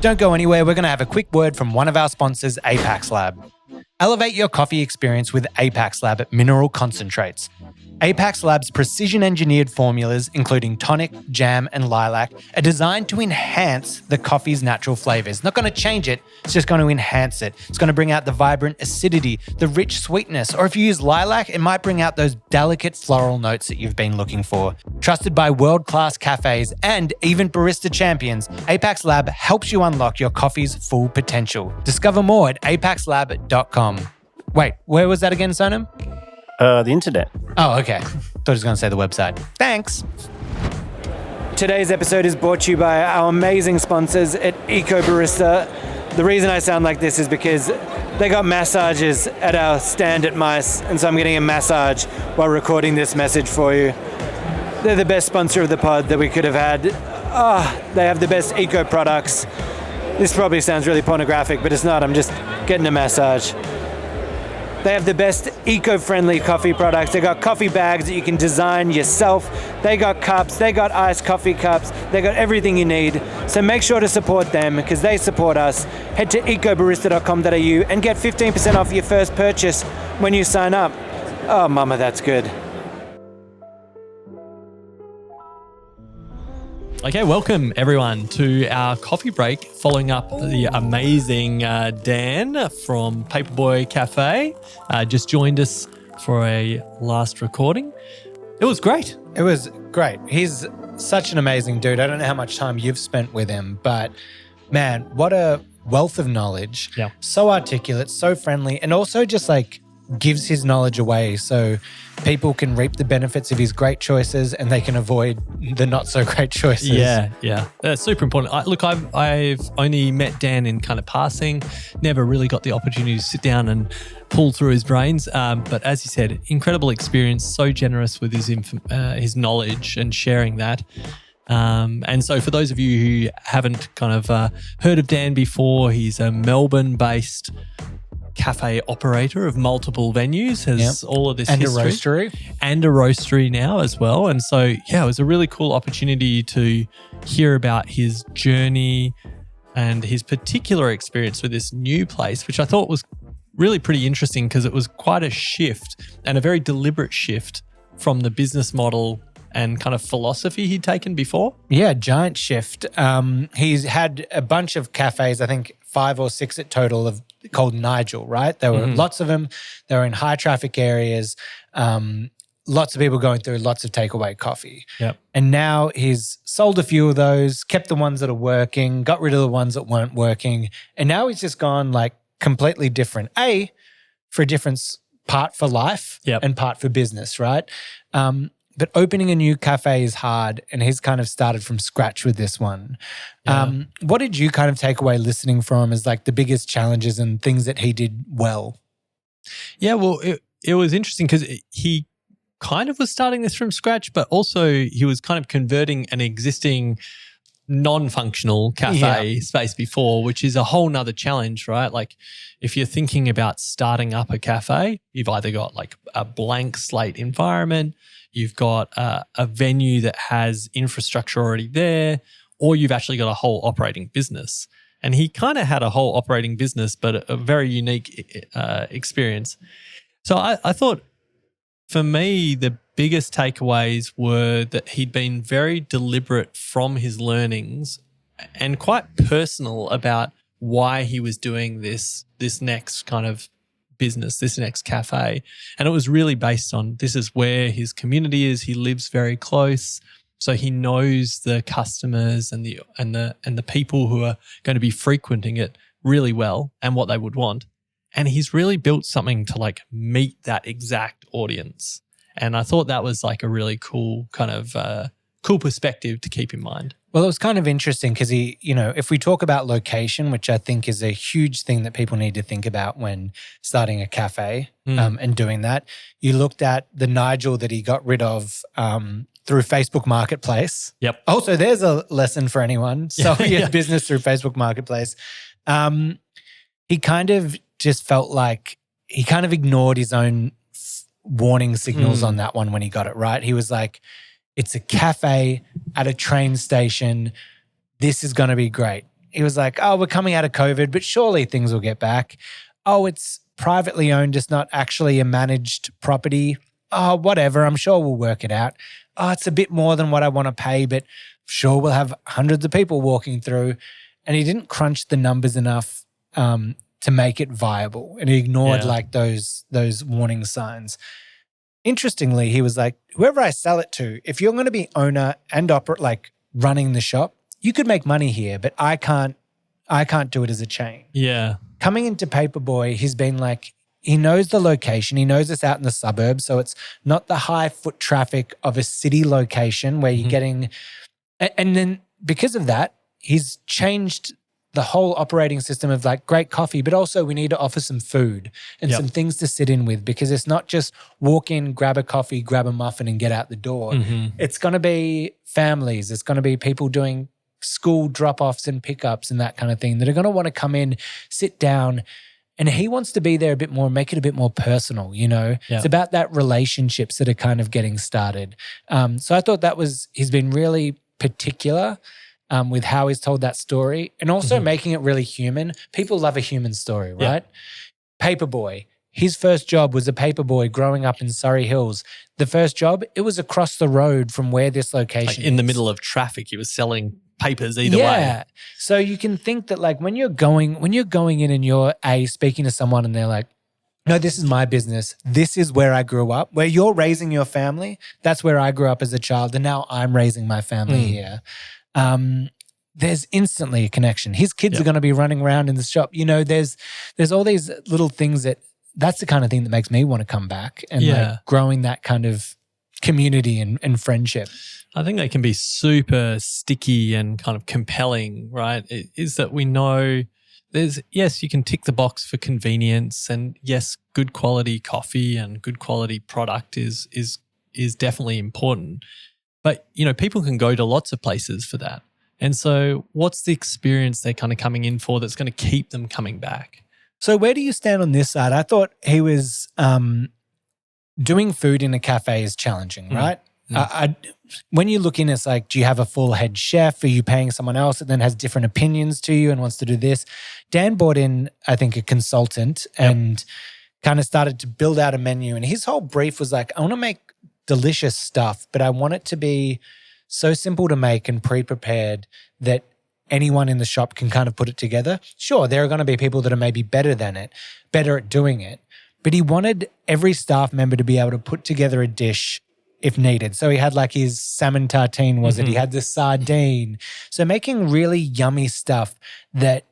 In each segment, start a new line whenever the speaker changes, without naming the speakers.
Don't go anywhere. We're going to have a quick word from one of our sponsors, Apax Lab. Elevate your coffee experience with Apax Lab mineral concentrates. Apax Lab's precision-engineered formulas, including tonic, jam, and lilac, are designed to enhance the coffee's natural flavors. Not going to change it, it's just going to enhance it. It's going to bring out the vibrant acidity, the rich sweetness, or if you use lilac, it might bring out those delicate floral notes that you've been looking for. Trusted by world-class cafes and even barista champions, Apax Lab helps you unlock your coffee's full potential. Discover more at apaxlab.com. Wait, where was that again, Sonam?
The internet.
Oh, okay. Thought I was going to say the website. Thanks. Today's episode is brought to you by our amazing sponsors at Eco Barista. The reason I sound like this is because they got massages at our stand at Mice, and so I'm getting a massage while recording this message for you. They're the best sponsor of the pod that we could have had. They have the best eco products. This probably sounds really pornographic, but it's not. I'm just getting a massage. They have the best eco-friendly coffee products. They got coffee bags that you can design yourself. They got cups. They got iced coffee cups. They got everything you need. So make sure to support them because they support us. Head to ecobarista.com.au and get 15% off your first purchase when you sign up. Oh, mama, that's good.
Okay, welcome everyone to our coffee break following up the amazing Dan from Paperboy Cafe. Just joined us for a last recording. It was great.
It was great. He's such an amazing dude. I don't know how much time you've spent with him, but man, what a wealth of knowledge.
Yeah.
So articulate, so friendly, and also just like gives his knowledge away so people can reap the benefits of his great choices and they can avoid the not so great choices.
Yeah. That's super important. I've only met Dan in kind of passing, never really got the opportunity to sit down and pull through his brains. But as you said, incredible experience, so generous with his knowledge and sharing that. And so for those of you who haven't kind of heard of Dan before, he's a Melbourne-based cafe operator of multiple venues, has all of this
and
history.
a roastery.
And a roastery now as well. And so, yeah, it was a really cool opportunity to hear about his journey and his particular experience with this new place, which I thought was really pretty interesting because it was quite a shift and a very deliberate shift from the business model and kind of philosophy he'd taken before.
Yeah, giant shift. He's had a bunch of cafes, I think 5 or 6 at total, called Nigel, right? There were lots of them. They were in high traffic areas. Lots of people going through lots of takeaway coffee.
Yep.
And now he's sold a few of those, kept the ones that are working, got rid of the ones that weren't working. And now he's just gone like completely different. For a different part for life and part for business, right? But opening a new cafe is hard, and he's kind of started from scratch with this one.
Yeah.
What did you kind of take away listening from him as like the biggest challenges and things that he did well?
Yeah, well, it was interesting because he kind of was starting this from scratch, but also he was kind of converting an existing non-functional cafe space before, which is a whole nother challenge, right? Like if you're thinking about starting up a cafe, you've either got like a blank slate environment, you've got a venue that has infrastructure already there, or you've actually got a whole operating business. And he kind of had a whole operating business, but a very unique experience. So I thought for me, the biggest takeaways were that he'd been very deliberate from his learnings and quite personal about why he was doing this next kind of business, this next cafe. And it was really based on this is where his community is. He lives very close. So he knows the customers and the people who are going to be frequenting it really well and what they would want. And he's really built something to like meet that exact audience. And I thought that was like a really cool kind of cool perspective to keep in mind.
Well, it was kind of interesting because he, if we talk about location, which I think is a huge thing that people need to think about when starting a cafe and doing that, you looked at the Nigel that he got rid of through Facebook Marketplace.
Yep.
Also, there's a lesson for anyone. So he had business through Facebook Marketplace. He kind of just felt like he kind of ignored his own warning signals on that one when he got it right. He was like, it's a cafe at a train station. this is going to be great. He was like, oh, we're coming out of COVID, but surely things will get back. Oh, it's privately owned. It's not actually a managed property. Oh, whatever. I'm sure we'll work it out. Oh, it's a bit more than what I want to pay, but sure, we'll have hundreds of people walking through. And he didn't crunch the numbers enough to make it viable. And he ignored like those warning signs. Interestingly, he was like, whoever I sell it to, if you're going to be owner and like running the shop, you could make money here, but I can't do it as a chain.
Yeah.
Coming into Paperboy, he's been like, he knows the location. He knows it's out in the suburbs. So it's not the high foot traffic of a city location where you're getting, and then because of that, he's changed the whole operating system of like great coffee, but also we need to offer some food and some things to sit in with, because it's not just walk in, grab a coffee, grab a muffin and get out the door. It's going to be families. It's going to be people doing school drop-offs and pickups and that kind of thing that are going to want to come in, sit down, and he wants to be there a bit more, make it a bit more personal, you know? It's about that relationships that are kind of getting started. So I thought he's been really particular with how he's told that story, and also making it really human. People love a human story, right? Paperboy, his first job was a paperboy growing up in Surrey Hills. The first job, it was across the road from where this location
in the
is.
middle of traffic, he was selling papers either way.
Yeah. So you can think that like when you're going in and you're speaking to someone and they're like, no, this is my business. This is where I grew up. Where you're raising your family, that's where I grew up as a child, and now I'm raising my family here. There's instantly a connection. His kids are going to be running around in the shop. You know, there's all these little things that's the kind of thing that makes me want to come back and like growing that kind of community and friendship.
I think they can be super sticky and kind of compelling, right? It is that we know yes, you can tick the box for convenience, and yes, good quality coffee and good quality product is definitely important. But, you know, people can go to lots of places for that. And so what's the experience they're kind of coming in for that's going to keep them coming back?
So where do you stand on this side? I thought he was doing food in a cafe is challenging, right? When you look in, it's like, do you have a full head chef? Are you paying someone else that then has different opinions to you and wants to do this? Dan brought in, I think, a consultant and kind of started to build out a menu. And his whole brief was like, I want to make delicious stuff, but I want it to be so simple to make and pre-prepared that anyone in the shop can kind of put it together. Sure, there are going to be people that are maybe better at doing it, but he wanted every staff member to be able to put together a dish if needed. So he had like his salmon tartine, he had the sardine. So making really yummy stuff that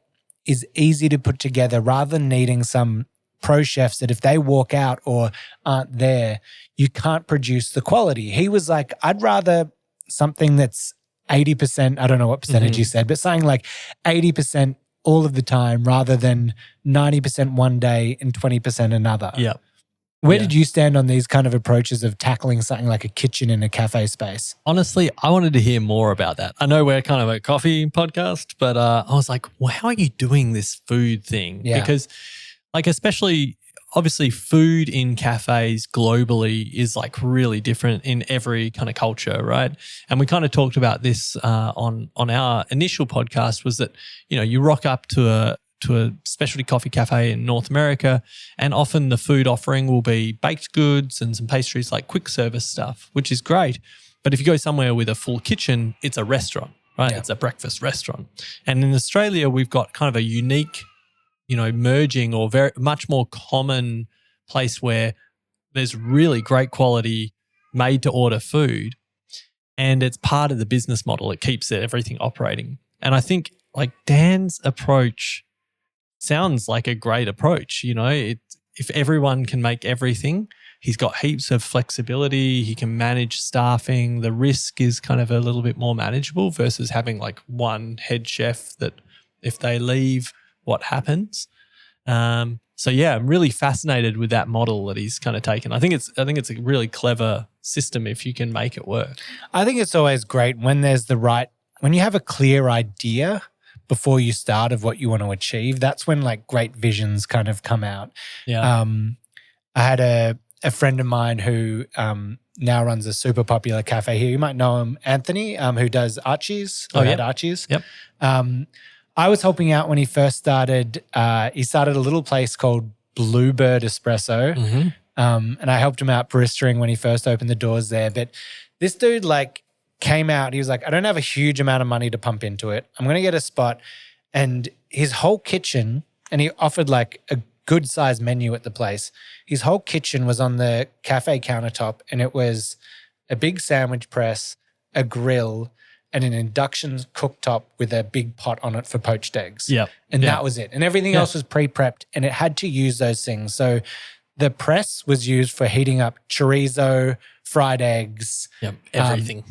is easy to put together rather than needing some pro chefs that if they walk out or aren't there, you can't produce the quality. He was like, I'd rather something that's 80%, I don't know what percentage you said, but saying like 80% all of the time rather than 90% one day and 20% another.
Yeah.
Where did you stand on these kind of approaches of tackling something like a kitchen in a cafe space?
Honestly, I wanted to hear more about that. I know we're kind of a coffee podcast, but I was like, well, how are you doing this food thing?
Yeah.
Because like especially obviously food in cafes globally is like really different in every kind of culture, right? And we kind of talked about this on our initial podcast, was that, you know, you rock up to a specialty coffee cafe in North America, and often the food offering will be baked goods and some pastries, like quick service stuff, which is great. But if you go somewhere with a full kitchen, it's a restaurant, right? Yeah. It's a breakfast restaurant. And in Australia, we've got kind of a unique, you know, merging or very much more common place where there's really great quality made to order food, and it's part of the business model. It keeps everything operating. And I think like Dan's approach sounds like a great approach. You know, if everyone can make everything, he's got heaps of flexibility. He can manage staffing. The risk is kind of a little bit more manageable versus having like one head chef that if they leave, what happens? So yeah, I'm really fascinated with that model that he's kind of taken. I think it's a really clever system if you can make it work.
I think it's always great when when you have a clear idea before you start of what you want to achieve. That's when like great visions kind of come out.
Yeah.
I had a friend of mine who now runs a super popular cafe here. You might know him, Anthony, who does Archie's. Had Archie's.
Yep.
I was helping out when he first started. He started a little place called Bluebird Espresso.
Mm-hmm.
And I helped him out baristaing when he first opened the doors there. But this dude came out, he was like, I don't have a huge amount of money to pump into it. I'm going to get a spot. And his whole kitchen, and he offered a good sized menu at the place. His whole kitchen was on the cafe countertop, and it was a big sandwich press, a grill, and an induction cooktop with a big pot on it for poached eggs.
Yep.
And that was it. And everything else was pre-prepped, and it had to use those things. So the press was used for heating up chorizo, fried eggs.
Yep, everything.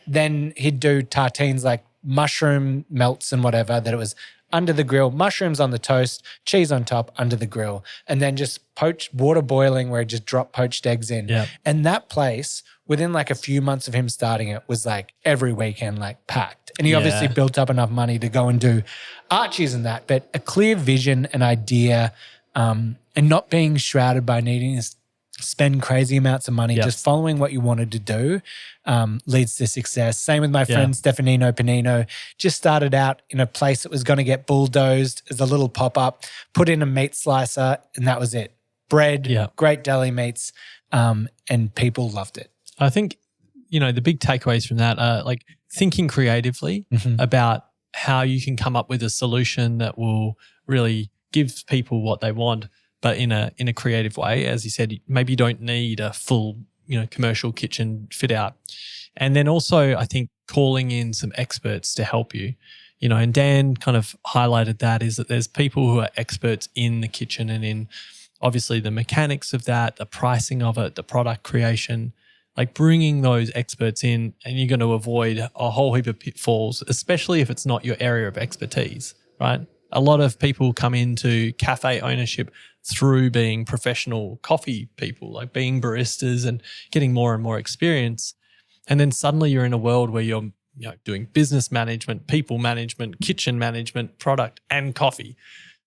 Then he'd do tartines like mushroom melts and whatever, that it was under the grill, mushrooms on the toast, cheese on top, under the grill, and then just poached water boiling where he just dropped poached eggs in.
Yep.
And that place, within a few months of him starting it, was every weekend packed. And he obviously built up enough money to go and do Archie's and that, but a clear vision, an idea, and not being shrouded by needing to spend crazy amounts of money, just following what you wanted to do leads to success. Same with my friend Stefanino Panino. Just started out in a place that was going to get bulldozed as a little pop-up, put in a meat slicer, and that was it. Bread, great deli meats, and people loved it.
I think, the big takeaways from that are thinking creatively about how you can come up with a solution that will really give people what they want, but in a creative way. As you said, maybe you don't need a full, commercial kitchen fit out. And then also, I think calling in some experts to help you, and Dan kind of highlighted that, is that there's people who are experts in the kitchen and in obviously the mechanics of that, the pricing of it, the product creation, bringing those experts in, and you're going to avoid a whole heap of pitfalls, especially if it's not your area of expertise, right? A lot of people come into cafe ownership through being professional coffee people, being baristas and getting more and more experience. And then suddenly you're in a world where you're doing business management, people management, kitchen management, product and coffee.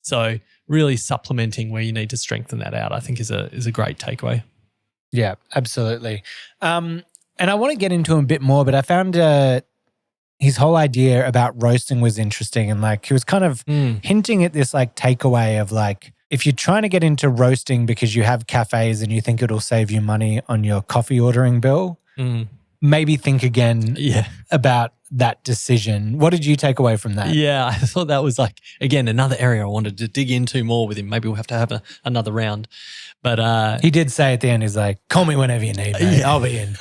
So really supplementing where you need to strengthen that out, I think is a great takeaway.
Yeah, absolutely. And I want to get into him a bit more, but I found his whole idea about roasting was interesting, and he was kind of hinting at this takeaway of if you're trying to get into roasting because you have cafes and you think it'll save you money on your coffee ordering bill, maybe think again about that decision. What did you take away from that?
Yeah, I thought that was again, another area I wanted to dig into more with him. Maybe we'll have to have another round. But
he did say at the end, he's like, call me whenever you need me. I'll be in.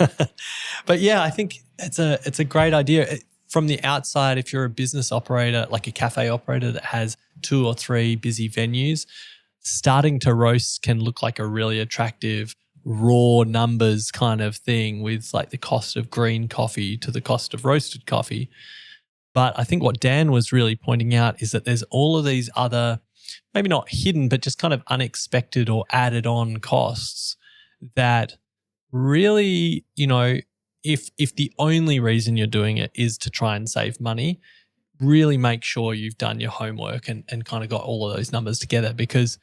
But yeah, I think it's a great idea. From the outside, if you're a business operator, like a cafe operator that has 2 or 3 busy venues, starting to roast can look like a really attractive raw numbers kind of thing with the cost of green coffee to the cost of roasted coffee. But I think what Dan was really pointing out is that there's all of these other, maybe not hidden, but just kind of unexpected or added on costs that really, if the only reason you're doing it is to try and save money, really make sure you've done your homework and kind of got all of those numbers together, because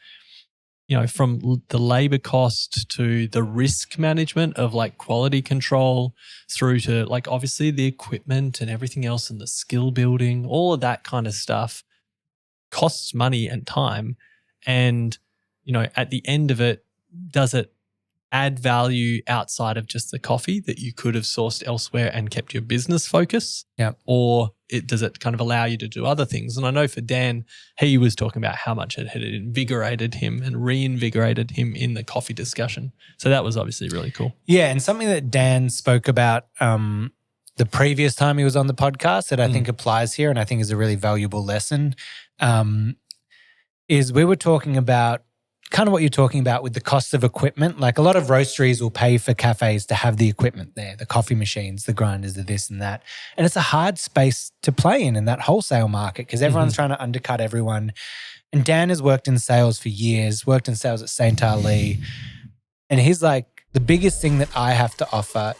from the labor cost to the risk management of quality control through to obviously the equipment and everything else and the skill building, all of that kind of stuff costs money and time. And, at the end of it, does it add value outside of just the coffee that you could have sourced elsewhere and kept your business focus?
Yeah.
Or does it kind of allow you to do other things? And I know for Dan, he was talking about how much it had invigorated him and reinvigorated him in the coffee discussion. So that was obviously really cool.
Yeah, and something that Dan spoke about the previous time he was on the podcast that I think applies here and I think is a really valuable lesson is we were talking about kind of what you're talking about with the cost of equipment. A lot of roasteries will pay for cafes to have the equipment there, the coffee machines, the grinders, the this and that. And it's a hard space to play in that wholesale market because everyone's trying to undercut everyone. And Dan has worked in sales for years, worked in sales at St. Ali. And he's like, the biggest thing that I have to offer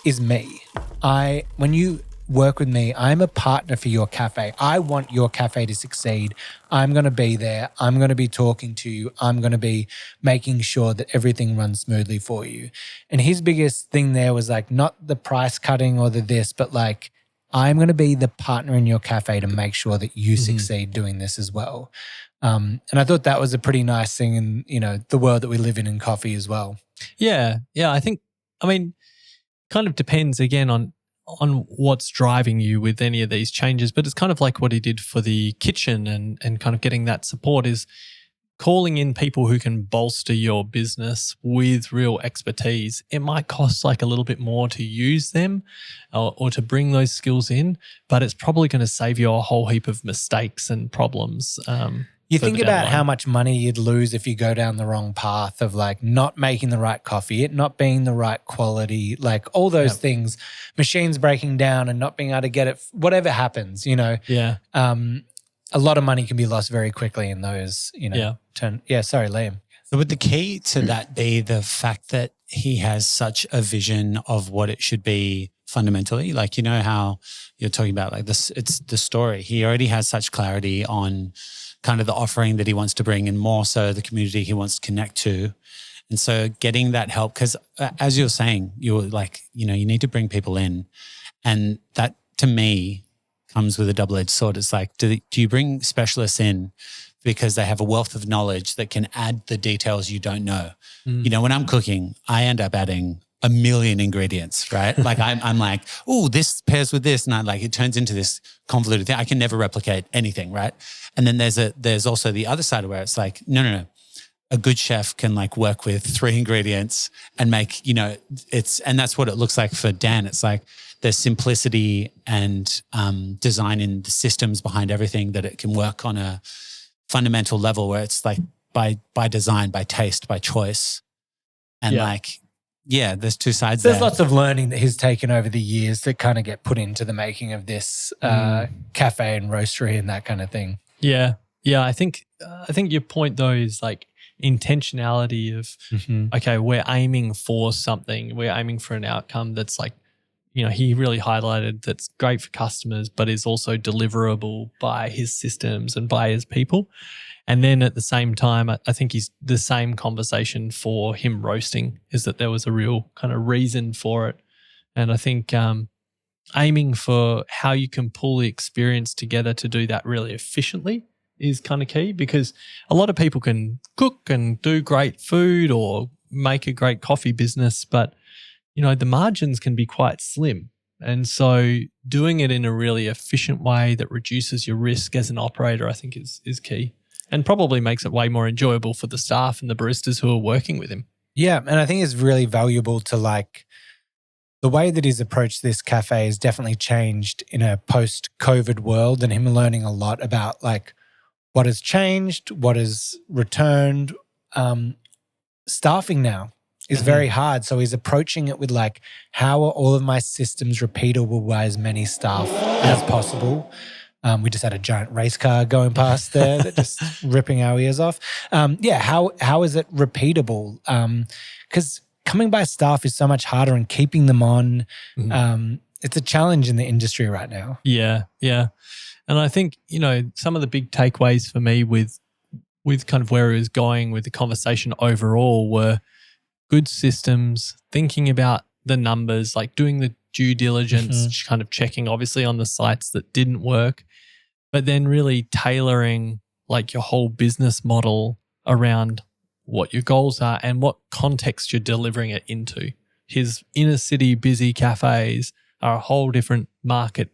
is me. When you work with me. I'm a partner for your cafe. I want your cafe to succeed. I'm going to be there. I'm going to be talking to you. I'm going to be making sure that everything runs smoothly for you. And his biggest thing there was like not the price cutting or the this, but like, I'm going to be the partner in your cafe to make sure that you succeed doing this as well. And I thought that was a pretty nice thing in, you know, the world that we live in coffee as well.
Yeah. I think, kind of depends again on what's driving you with any of these changes, but it's kind of like what he did for the kitchen and kind of getting that support is calling in people who can bolster your business with real expertise. It might cost like a little bit more to use them or to bring those skills in, but it's probably going to save you a whole heap of mistakes and problems.
You think about how much money you'd lose if you go down the wrong path of like not making the right coffee, it not being the right quality, like all those things, machines breaking down and not being able to get it, whatever happens, you know.
Yeah.
A lot of money can be lost very quickly in those, you know. Sorry, Liam.
So would the key to that be the fact that he has such a vision of what it should be fundamentally? Like, you know how you're talking about like this, it's the story. He already has such clarity on kind of the offering that he wants to bring and more so the community he wants to connect to. And so getting that help, because as you're saying, you're like, you know, you need to bring people in. And that to me comes with a double-edged sword. It's like, do you bring specialists in because they have a wealth of knowledge that can add the details you don't know? You know, when I'm cooking, I end up adding a million ingredients, right? Like I'm like, oh, this pairs with this. And I like, it turns into this convoluted thing. I can never replicate anything, right? And then there's also the other side where it's like, no. A good chef can like work with 3 ingredients and make, you know, and that's what it looks like for Dan. It's like there's simplicity and design in the systems behind everything that it can work on a fundamental level where it's like by design, by taste, by choice. And there's 2 sides
There's
there.
lots of learning that he's taken over the years that kind of get put into the making of this cafe and roastery and that kind of thing.
Yeah. I think your point though is like intentionality of, okay, we're aiming for something. We're aiming for an outcome that's like, you know, he really highlighted that's great for customers, but is also deliverable by his systems and by his people. And then at the same time, I think he's the same conversation for him roasting is that there was a real kind of reason for it. And I think aiming for how you can pull the experience together to do that really efficiently is kind of key, because a lot of people can cook and do great food or make a great coffee business, but, you know, the margins can be quite slim. And so doing it in a really efficient way that reduces your risk as an operator, I think is key, and probably makes it way more enjoyable for the staff and the baristas who are working with him. Yeah.
And I think it's really valuable to like the way that he's approached this cafe has definitely changed in a post-COVID world, and him learning a lot about like what has changed, what has returned. Staffing now is very hard. So he's approaching it with like, how are all of my systems repeatable by as many staff as possible? We just had a giant race car going past there that just ripping our ears off. How is it repeatable? Because coming by staff is so much harder, and keeping them on, it's a challenge in the industry right now.
Yeah. And I think, you know, some of the big takeaways for me with kind of where he was going with the conversation overall were good systems, thinking about the numbers, like doing the due diligence, kind of checking obviously on the sites that didn't work, but then really tailoring like your whole business model around what your goals are and what context you're delivering it into. His inner city busy cafes are a whole different market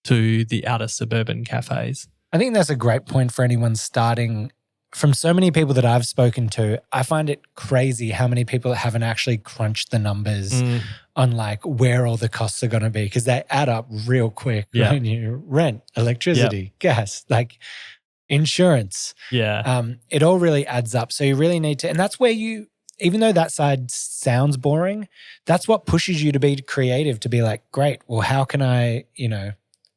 to the outer suburban cafes.
I think that's a great point for anyone starting. From so many people that I've spoken to, I find it crazy how many people haven't actually crunched the numbers on like where all the costs are going to be, because they add up real quick.
Yeah.
Right? You rent, electricity, gas, like insurance.
Yeah.
It all really adds up. So you really need to, and that's where you, even though that side sounds boring, that's what pushes you to be creative, to be like, great, well, how can I, you know,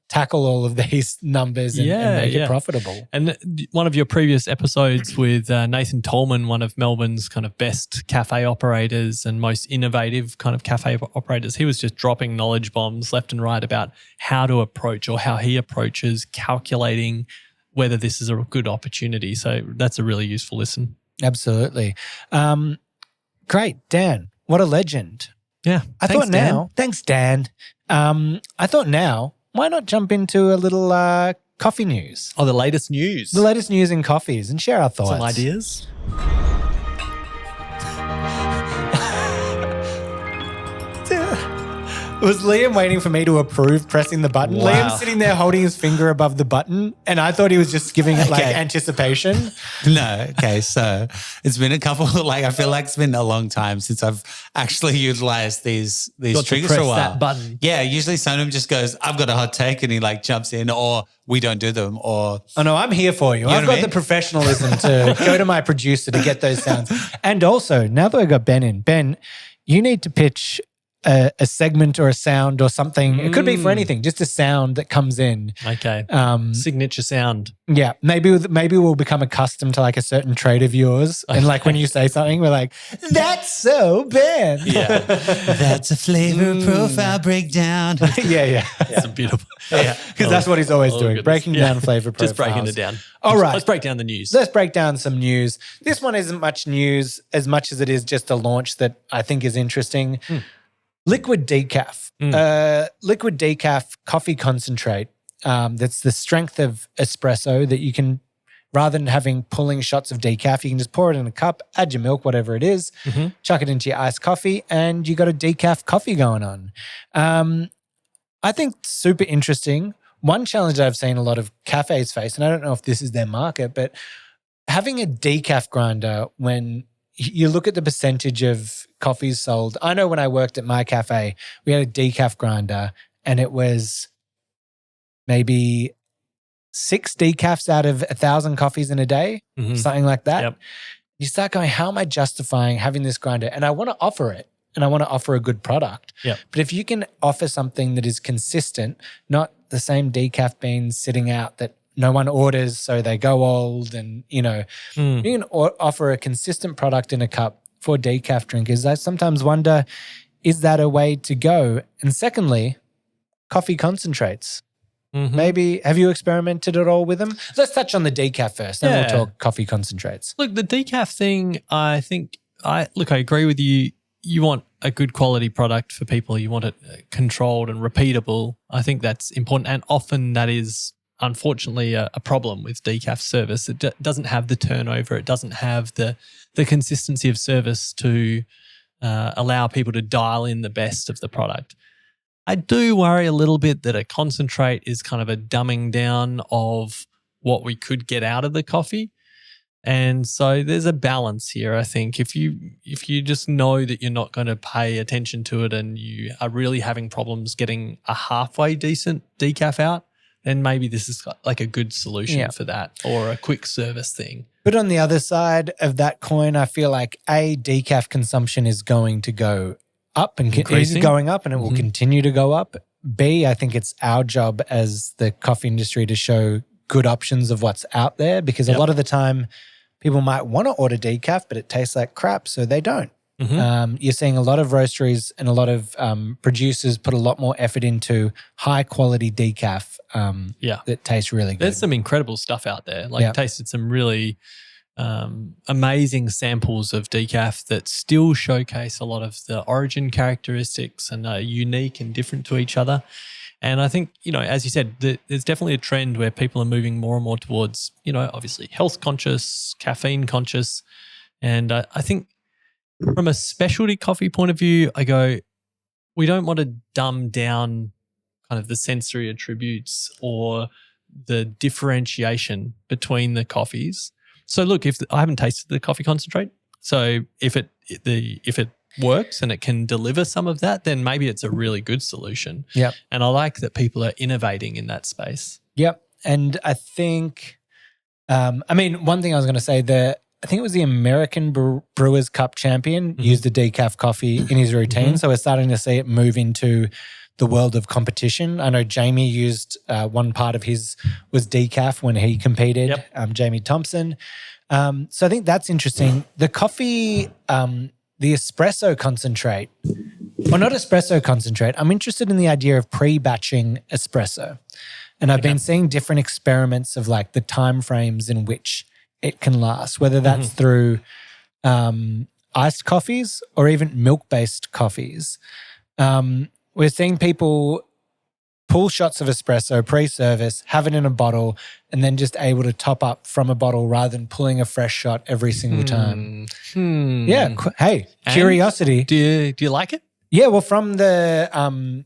tackle all of these numbers and make it profitable.
And one of your previous episodes with Nathan Tolman, one of Melbourne's kind of best cafe operators and most innovative kind of cafe operators, he was just dropping knowledge bombs left and right about how to approach or how he approaches calculating whether this is a good opportunity. So that's a really useful listen.
Absolutely. Great. Dan, what a legend.
Yeah.
Thanks, Dan. I thought now, why not jump into a little coffee news?
Oh, the latest news.
The latest news in coffees and share our thoughts.
Some ideas.
Was Liam waiting for me to approve pressing the button?
Wow.
Liam's sitting there holding his finger above the button, and I thought he was just giving it anticipation.
No, okay. So it's been a couple. I feel like it's been a long time since I've actually utilized these triggers for a while.
That button.
Yeah, usually Sonam just goes, "I've got a hot take," and he jumps in, or we don't do them, or
oh no, I'm here for you. I've got the professionalism to go to my producer to get those sounds. And also, now that I got Ben in, Ben, you need to pitch a segment or a sound or something. It could be for anything, just a sound that comes in.
Okay. Signature sound.
Yeah. Maybe we'll become accustomed to a certain trait of yours. And when you say something, we're like, that's so Ben.
Yeah.
That's a flavor profile breakdown.
Yeah.
It's beautiful.
Yeah. Because that's what he's always doing,
goodness.
breaking down flavor profiles.
Just breaking it down.
All right.
Let's break down the news.
Let's break down some news. This one isn't much news as much as it is just a launch that I think is interesting. Liquid decaf. Liquid decaf coffee concentrate. That's the strength of espresso that you can, rather than pulling shots of decaf, you can just pour it in a cup, add your milk, whatever it is, chuck it into your iced coffee, and you got a decaf coffee going on. I think super interesting. One challenge I've seen a lot of cafes face, and I don't know if this is their market, but having a decaf grinder, when you look at the percentage of coffees sold. I know when I worked at my cafe, we had a decaf grinder and it was maybe 6 decafs out of 1,000 coffees in a day, something like that.
Yep.
You start going, how am I justifying having this grinder? And I want to offer it and I want to offer a good product.
Yep.
But if you can offer something that is consistent, not the same decaf beans sitting out that no one orders, so they go old, and you can offer a consistent product in a cup for decaf drinkers. I sometimes wonder, is that a way to go? And secondly, coffee concentrates. Maybe, have you experimented at all with them? Let's touch on the decaf first, then we'll talk coffee concentrates.
Look, the decaf thing, I agree with you. You want a good quality product for people. You want it controlled and repeatable. I think that's important, and often that is unfortunately a problem with decaf service. It doesn't have the turnover. It doesn't have the consistency of service to allow people to dial in the best of the product. I do worry a little bit that a concentrate is kind of a dumbing down of what we could get out of the coffee. And so there's a balance here, I think. If you just know that you're not going to pay attention to it and you are really having problems getting a halfway decent decaf out, then maybe this is like a good solution for that, or a quick service thing.
But on the other side of that coin, I feel like decaf consumption is going to go up and is going up, and it will continue to go up. B, I think it's our job as the coffee industry to show good options of what's out there, because a lot of the time people might want to order decaf, but it tastes like crap, so they don't. You're seeing a lot of roasteries and a lot of producers put a lot more effort into high quality decaf that tastes really good.
There's some incredible stuff out there. I tasted some really amazing samples of decaf that still showcase a lot of the origin characteristics and are unique and different to each other. And I think, as you said, there's definitely a trend where people are moving more and more towards, obviously health conscious, caffeine conscious. And I think from a specialty coffee point of view, I go, we don't want to dumb down kind of the sensory attributes or the differentiation between the coffees. So look, if I haven't tasted the coffee concentrate, so if it works and it can deliver some of that, then maybe it's a really good solution.
Yep.
And I like that people are innovating in that space.
Yep. And I think, one thing I was going to say, I think it was the American Brewers Cup champion used the decaf coffee in his routine. So we're starting to see it move into the world of competition. I know Jamie used one part of his was decaf when he competed.
Yep.
Jamie Thompson. So I think that's interesting. The coffee, the espresso concentrate, or not espresso concentrate. I'm interested in the idea of pre-batching espresso. And I've been seeing different experiments of like the time frames in which it can last, whether that's through iced coffees or even milk-based coffees. We're seeing people pull shots of espresso pre-service, have it in a bottle, and then just able to top up from a bottle rather than pulling a fresh shot every single time. Yeah. Hey,
And
curiosity.
Do you like it?
Yeah. Well, from the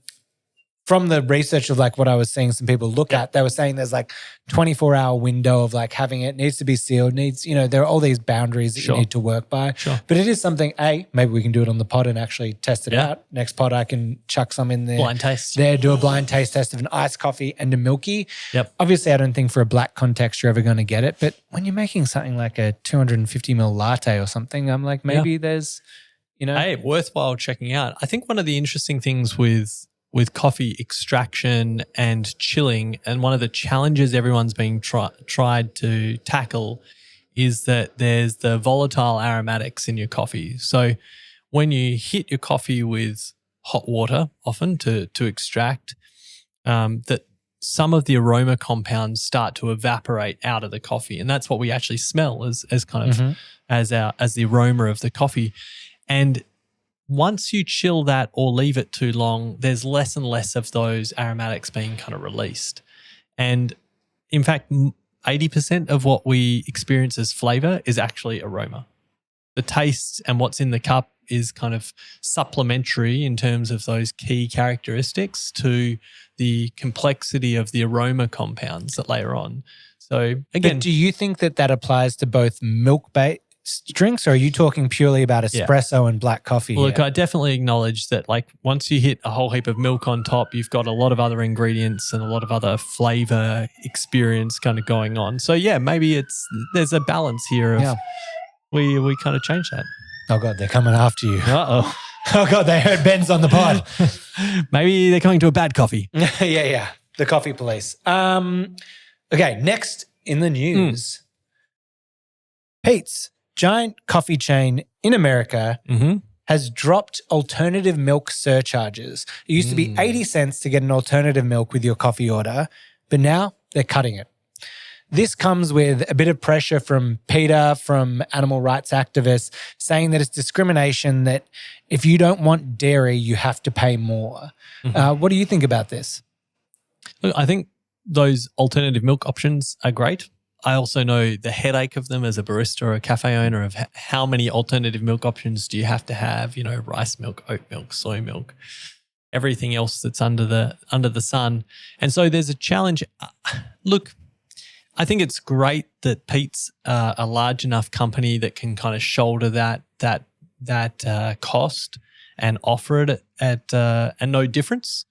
research of like what I was seeing some people look at, they were saying there's like 24-hour window of like having it needs to be sealed, there are all these boundaries that you need to work by.
Sure.
But it is something, maybe we can do it on the pod and actually test it out. Next pod I can chuck some in there.
Blind taste.
There, do a blind taste test of an iced coffee and a milky.
Yep.
Obviously, I don't think for a black context you're ever going to get it. But when you're making something like a 250 ml latte or something, I'm like, maybe there's,
Hey, worthwhile checking out. I think one of the interesting things with coffee extraction and chilling, and one of the challenges everyone's being tried to tackle is that there's the volatile aromatics in your coffee. So when you hit your coffee with hot water, often to extract, that some of the aroma compounds start to evaporate out of the coffee, and that's what we actually smell as kind of as the aroma of the coffee. And once you chill that or leave it too long, there's less and less of those aromatics being kind of released. And in fact, 80% of what we experience as flavor is actually aroma. The taste and what's in the cup is kind of supplementary in terms of those key characteristics to the complexity of the aroma compounds that layer on. So again,
But do you think that applies to both milk-based drinks, or are you talking purely about espresso and black coffee?
Well, look, I definitely acknowledge that like once you hit a whole heap of milk on top, you've got a lot of other ingredients and a lot of other flavor experience kind of going on. So yeah, maybe there's a balance here of we kind of change that.
Oh God, they're coming after you.
Uh-oh.
Oh God, they heard Ben's on the pod.
Maybe they're coming to a bad coffee.
Yeah. The coffee police. Okay, next in the news. Pete's, giant coffee chain in America, has dropped alternative milk surcharges. It used to be 80 cents to get an alternative milk with your coffee order, but now they're cutting it. This comes with a bit of pressure from PETA, from animal rights activists, saying that it's discrimination, that if you don't want dairy, you have to pay more. What do you think about this?
Look, I think those alternative milk options are great. I also know the headache of them as a barista or a cafe owner of how many alternative milk options do you have to have, rice milk, oat milk, soy milk, everything else that's under the sun. And so there's a challenge. Look, I think it's great that Pete's a large enough company that can kind of shoulder that cost and offer it at no difference.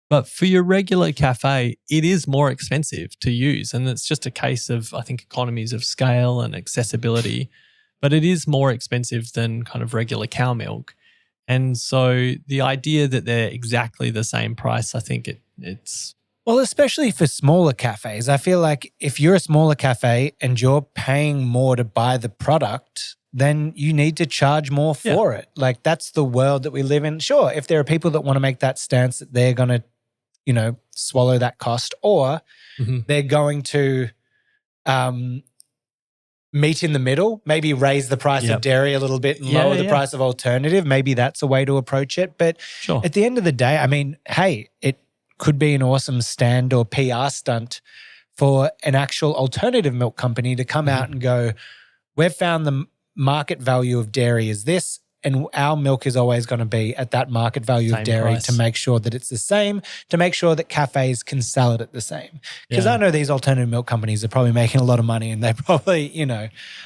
But for your regular cafe, it is more expensive to use. And it's just a case of, I think, economies of scale and accessibility. But it is more expensive than kind of regular cow milk. And so the idea that they're exactly the same price, I think it's...
Well, especially for smaller cafes. I feel like if you're a smaller cafe and you're paying more to buy the product, then you need to charge more for it. Like, that's the world that we live in. Sure, if there are people that want to make that stance that they're going to, swallow that cost, or they're going to meet in the middle, maybe raise the price of dairy a little bit and lower the price of alternative. Maybe that's a way to approach it. But at the end of the day, I mean, hey, it could be an awesome stand or PR stunt for an actual alternative milk company to come out and go, we've found the market value of dairy is this, and our milk is always going to be at that market value of dairy price, to make sure that it's the same, to make sure that cafes can sell it at the same. Because I know these alternative milk companies are probably making a lot of money, and they probably,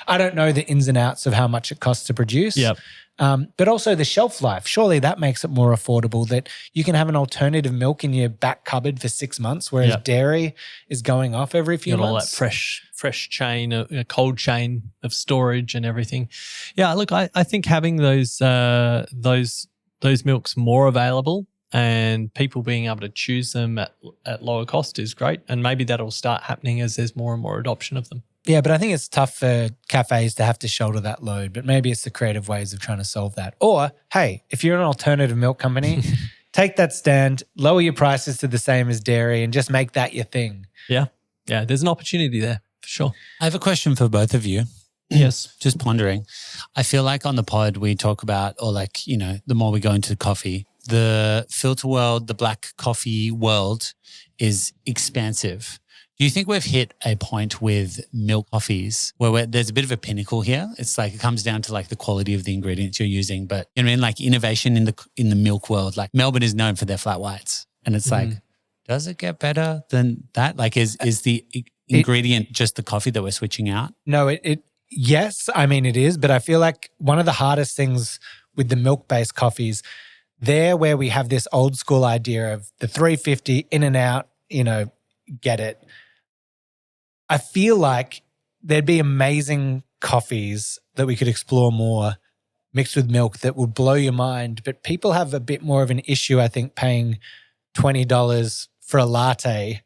I don't know the ins and outs of how much it costs to produce.
Yep.
But also the shelf life. Surely that makes it more affordable, that you can have an alternative milk in your back cupboard for 6 months, whereas dairy is going off every few months.
All that fresh chain, a cold chain of storage and everything. Yeah, look, I think having those milks more available and people being able to choose them at lower cost is great. And maybe that'll start happening as there's more and more adoption of them.
Yeah, but I think it's tough for cafes to have to shoulder that load, but maybe it's the creative ways of trying to solve that. Or, hey, if you're an alternative milk company, take that stand, lower your prices to the same as dairy and just make that your thing.
Yeah. Yeah, there's an opportunity there for sure.
I have a question for both of you.
Yes.
Just pondering. I feel like on the pod we talk about, or like, you know, the more we go into coffee, the filter world, the black coffee world is expansive. Do you think we've hit a point with milk coffees where there's a bit of a pinnacle here? It's like it comes down to like the quality of the ingredients you're using, but you know what I mean, like innovation in the milk world. Like Melbourne is known for their flat whites, and it's like, does it get better than that? Like, is the ingredient just the coffee that we're switching out?
No, yes, I mean it is, but I feel like one of the hardest things with the milk-based coffees, there where we have this old school idea of the 350 in and out, you know, get it. I feel like there'd be amazing coffees that we could explore more mixed with milk that would blow your mind, but people have a bit more of an issue, I think, paying $20 for a latte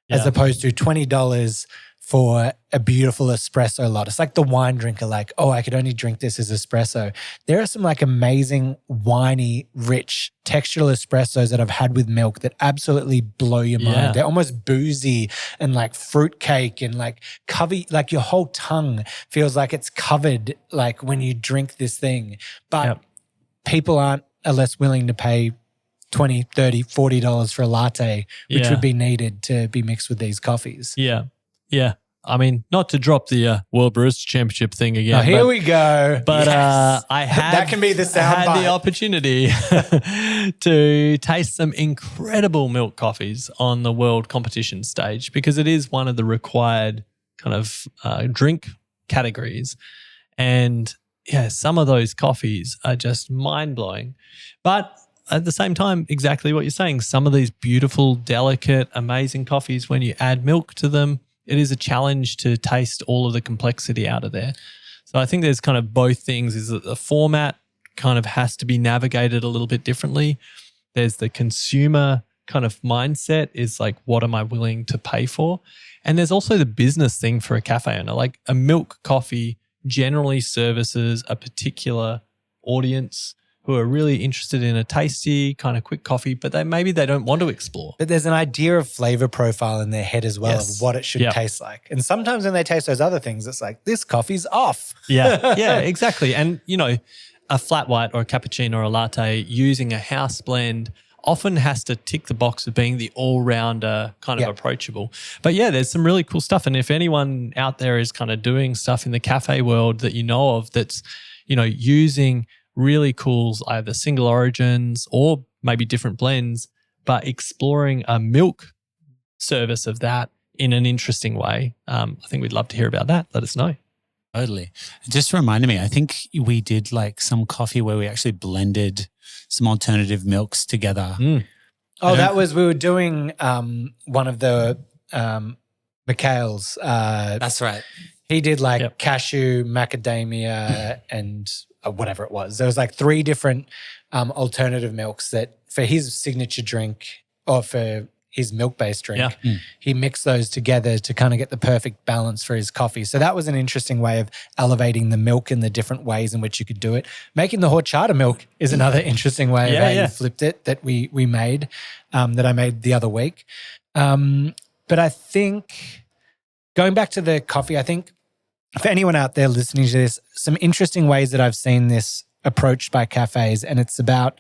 as opposed to $20 for a beautiful espresso latte. It's like the wine drinker, like, oh, I could only drink this as espresso. There are some like amazing, winey, rich, textural espressos that I've had with milk that absolutely blow your mind. They're almost boozy and like fruitcake and like cover, like your whole tongue feels like it's covered like when you drink this thing. But people are less willing to pay $20, $30, $40 for a latte, which would be needed to be mixed with these coffees.
Yeah. Yeah. I mean, not to drop the World Barista Championship thing again.
Oh, here we go.
But I had
that can be the sound bite.
The opportunity to taste some incredible milk coffees on the world competition stage because it is one of the required kind of drink categories. And yeah, some of those coffees are just mind-blowing. But at the same time, exactly what you're saying, some of these beautiful, delicate, amazing coffees, when you add milk to them, it is a challenge to taste all of the complexity out of there. So I think there's kind of both things, is that the format kind of has to be navigated a little bit differently. There's the consumer kind of mindset is like, what am I willing to pay for? And there's also the business thing for a cafe owner. Like a milk coffee generally services a particular audience who are really interested in a tasty kind of quick coffee, but maybe they don't want to explore.
But there's an idea of flavor profile in their head as well of what it should taste like. And sometimes when they taste those other things, it's like, this coffee's off.
Yeah, exactly. And, you know, a flat white or a cappuccino or a latte using a house blend often has to tick the box of being the all-rounder kind of approachable. But yeah, there's some really cool stuff. And if anyone out there is kind of doing stuff in the cafe world that you know of that's, you know, using really cool either single origins or maybe different blends, but exploring a milk service of that in an interesting way. I think we'd love to hear about that. Let us know.
Totally. It just reminded me, I think we did like some coffee where we actually blended some alternative milks together.
Oh, that was, we were doing one of the Mikhail's.
That's right.
He did like cashew, macadamia, and whatever it was. There was like 3 different alternative milks that for his signature drink or for his milk-based drink, he mixed those together to kind of get the perfect balance for his coffee. So that was an interesting way of elevating the milk in the different ways in which you could do it. Making the horchata milk is another interesting way of how you flipped it that we made, that I made the other week. But I think going back to the coffee, I think for anyone out there listening to this, some interesting ways that I've seen this approached by cafes, and it's about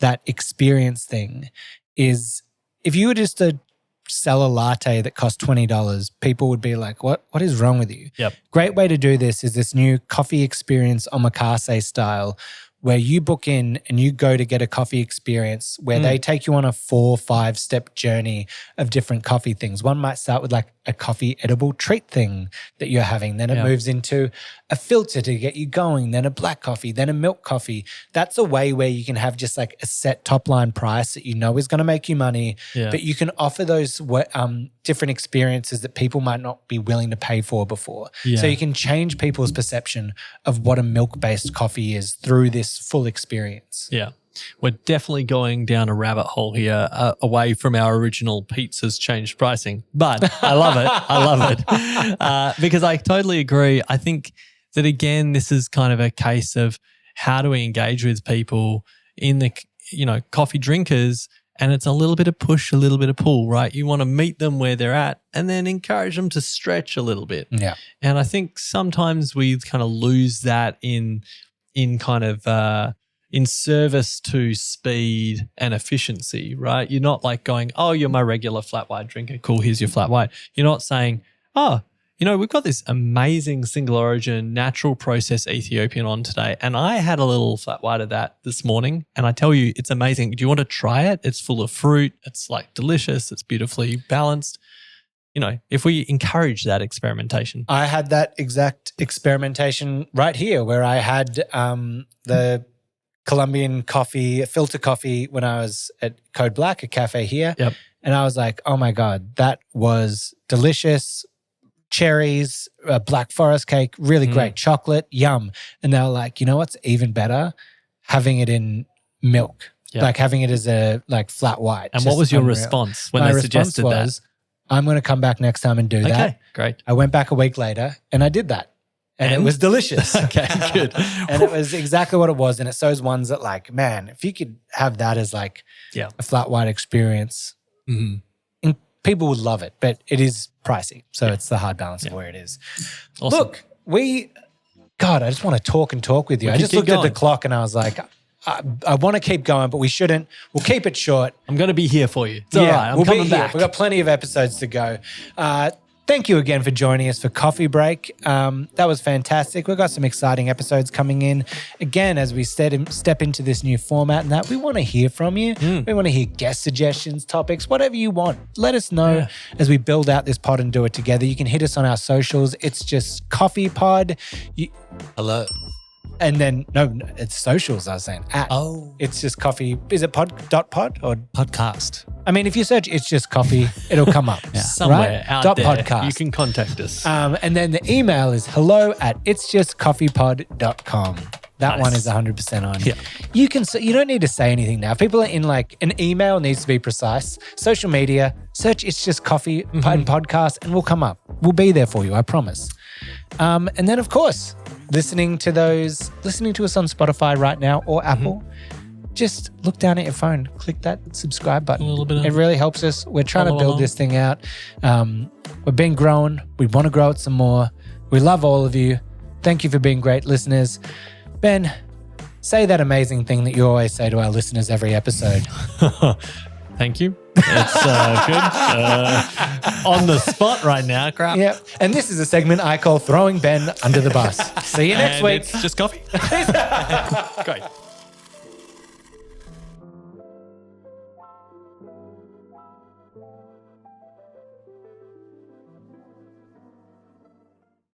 that experience thing, is if you were just to sell a latte that cost $20, people would be like, what is wrong with you? Great way to do this is this new coffee experience omakase style, where you book in and you go to get a coffee experience where they take you on a 4-5 step journey of different coffee things. One might start with like a coffee edible treat thing that you're having. Then it moves into a filter to get you going, then a black coffee, then a milk coffee. That's a way where you can have just like a set top line price that you know is going to make you money, but you can offer those different experiences that people might not be willing to pay for before. So you can change people's perception of what a milk-based coffee is through this full experience.
we're definitely going down a rabbit hole here away from our original pizzas changed pricing. But I love it. I love it because I totally agree. I think that, again, this is kind of a case of how do we engage with people in the, coffee drinkers, and it's a little bit of push, a little bit of pull, right? You want to meet them where they're at and then encourage them to stretch a little bit.
Yeah.
And I think sometimes we kind of lose that in kind of in service to speed and efficiency, right? You're not like going, oh, you're my regular flat white drinker. Cool, here's your flat white. You're not saying, oh, we've got this amazing single origin natural process Ethiopian on today. And I had a little flat white of that this morning. And I tell you, it's amazing. Do you want to try it? It's full of fruit. It's like delicious. It's beautifully balanced. If we encourage that experimentation.
I had that exact experimentation right here where I had the Colombian coffee, filter coffee when I was at Code Black, a cafe here.
Yep.
And I was like, oh my God, that was delicious. Cherries, black forest cake, really great. Chocolate, yum. And they were like, you know what's even better? Having it in milk.
Yep.
Like having it as a flat white.
And what was your response when they suggested that?
I'm going to come back next time and do that.
Okay, great.
I went back a week later and I did that. And it was delicious.
Okay, good.
And it was exactly what it was. And it's those ones that like, man, if you could have that as like a flat white experience, people would love it. But it is pricey. So it's the hard balance of where it is.
Awesome.
Look, God, I just want to talk with you. I just looked at the clock and I was like, I want to keep going, but we shouldn't. We'll keep it short.
I'm going to be here for you. It's all right. I'm coming back.
We've got plenty of episodes to go. Thank you again for joining us for Coffee Break. That was fantastic. We've got some exciting episodes coming in. Again, as we step into this new format and that, we want to hear from you. We want to hear guest suggestions, topics, whatever you want. Let us know as we build out this pod and do it together. You can hit us on our socials. It's just Coffee Pod.
Hello.
And then, no, it's socials, I was saying. It's just coffee. Is it pod or?
Podcast.
I mean, if you search It's Just Coffee, it'll come up.
Somewhere out there.
.podcast.
You can contact us.
And then the email is hello@itsjustcoffeepod.com. That one is 100% on.
Yeah.
You don't need to say anything now. People are in like an email needs to be precise. Social media, search It's Just Coffee and podcast and we'll come up. We'll be there for you, I promise. And then of course, listening to us on Spotify right now or Apple, just look down at your phone, click that subscribe button.
A little bit of
it really helps us. We're trying to build this thing out. We've been growing. We want to grow it some more. We love all of you. Thank you for being great listeners. Ben, say that amazing thing that you always say to our listeners every episode.
Thank you. It's good. On the spot right now, crap.
Yep. And this is a segment I call Throwing Ben Under the Bus. See you next week.
It's just coffee. Great.